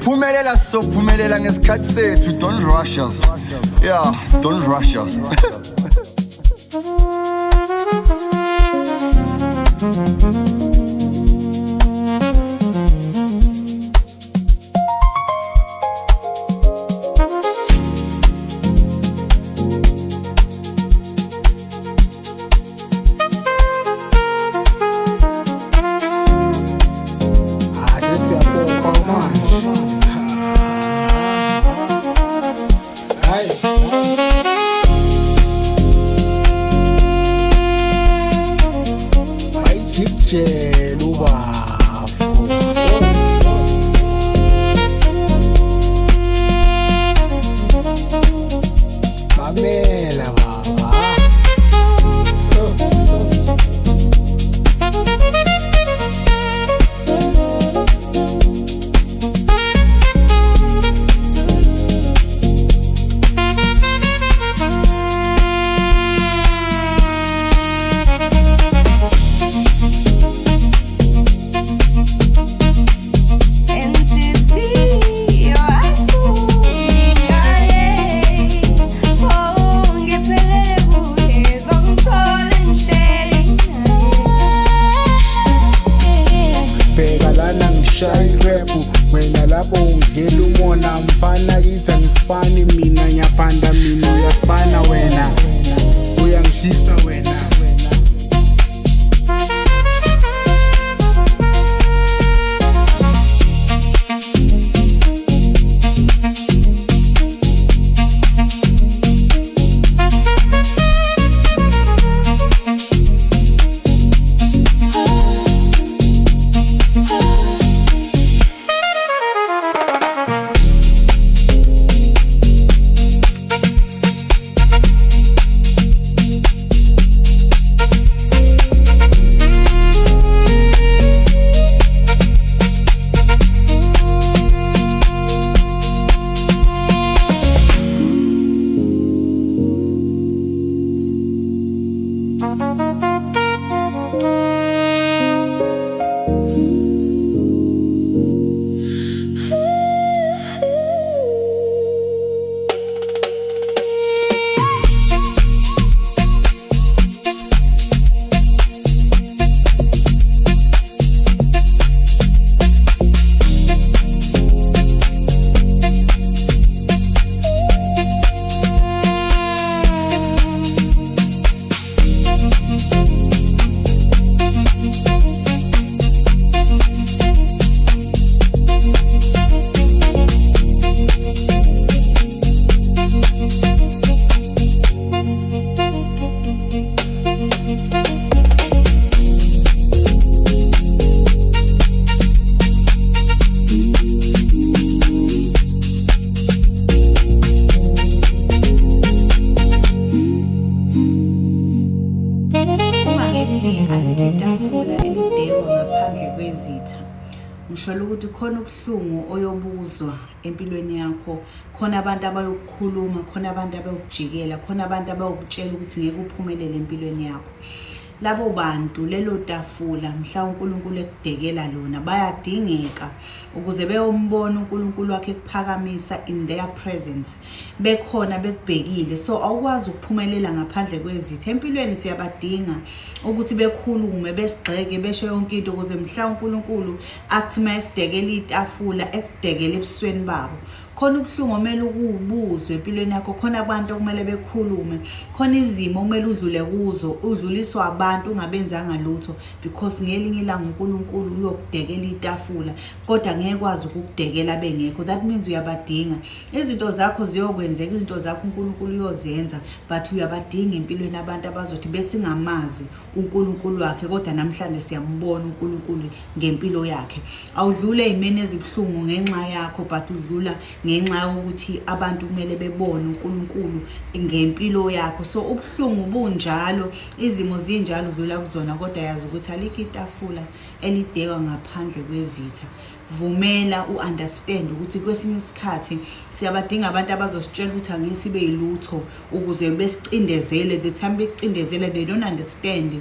Phumelela sophumelela ngesikhathi sethu, don't rush us. Yeah, don't rush us. Wena lapho ungela umona mfana yitha ngisipani mina ngiyaphanda mina uyaspana wena uyangishisa wena Ngisholo ukuthi khona ubuhlungu oyobuzwa empilweni yakho, khona abantu abayokukhuluma, khona abantu abayokujikela, khona abantu abayokutshela ukuthi ngeke uphumelele empilweni yakho. Labo bantu lelo tafula mhla uNkulunkulu ekudekela lona bayadingeka ukuze beyombona uNkulunkulu wakhe ekuphakamisa in their presence, bekhona bekubhekile. So awukwazi ukuphumelela ngaphandle kwezitha empilweni. Siyabadinga ukuthi bekhulume, besigxeke, besho yonke into ukuze mhla uNkulunkulu athi mayesidekela itafula esidekele ebusweni babo. Khona ubuhlungu omele ukubuzwe empilweni yakho, khona abantu okumele bekhulume, khona izimo omele udlule kuzo, udluliswa abantu ungabenzanga lutho, because ngelinye ilanga uNkulunkulu uyokudekela itafula kodwa ngeke kwazi ukukudekela bengekho. That means uyabadinga. Izinto zakho ziyokwenzeka, izinto zakho uNkulunkulu uyozenza, but uyabadinga empilweni abantu abazothi besingamazi uNkulunkulu wakhe kodwa namhlanje siyambona uNkulunkulu ngempilo yakhe. Awudlule imene ezibhlungu ngenxa yakho, but udlula ngenxa ukuthi abantu kumele bebone uNkulunkulu ngempilo yakho. So ubuhlungu bunjalo, izimo zinjalo udlula kuzona, kodwa yazi ukuthi alikho itafula elidekwa ngaphandle kwezitha. Vumela uunderstand ukuthi kwesinye isikhathi siyabadinga abantu abazositshela ukuthi angisibe yilutho ukuze besicindezele. The time becindezele they don't understand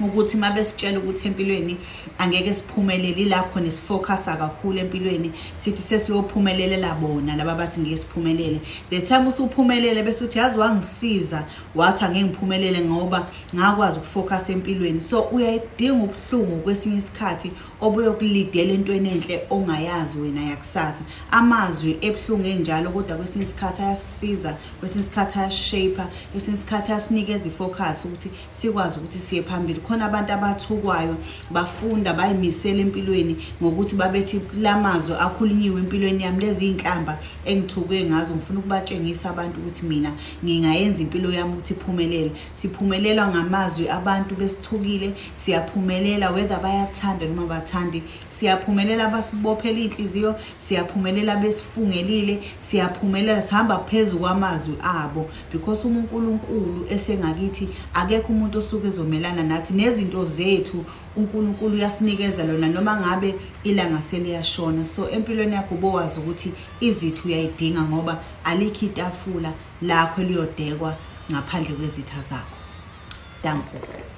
ukuthi mabesitshela ukuthi empilweni angeke siphumelele, ila khona sifocusa kakhulu empilweni sithi sesiyophumelela bona laba bathi ngeke siphumelele. The time usuphumelele bese uthi yazi wangisiza wathi angeke ngiphumelele ngoba ngakwazi ukufocus empilweni. So uyayidinga ubuhlungu kwesinye isikhathi obuyokulidela entweni enhle ongayazi wena yakusasa. Amazwi ebuhlungu enjalo kodwa kwesinye isikhathi ayasisiza, kwesinye isikhathi ayashape, kwesinye isikhathi ayasinikeza ifocus ukuthi sikwazi ukuthi siye phambili. Khona abantu abathukwayo bafunda bayimisela empilweni ngokuthi babethi lamazwi akhulunyiwe empilweni yami, lezi inhlamba engithuke ngazo ngifuna ukubatshengisa abantu ukuthi mina ngingayenza impilo yami ukuthi iphumelele. Siphumelela ngamazwi abantu besithukile, siyaphumelela whether bayathanda noma bathandi, siyaphumelela basibophela inhliziyo, siyaphumelela besifungelile, siyaphumelela sihamba phezulu kwamazwi abo because uNkulunkulu esengakithi akekho umuntu osuke ezomelana nathi nezinto zethu. uNkulunkulu uyasinikeza lona noma ngabe ilanga seliyashona. So empilweni yakho bowazi ukuthi izithu uyayidinga ngoba alikho itafula lakho liyodekwa ngaphandle kwezitha zakho. Danko.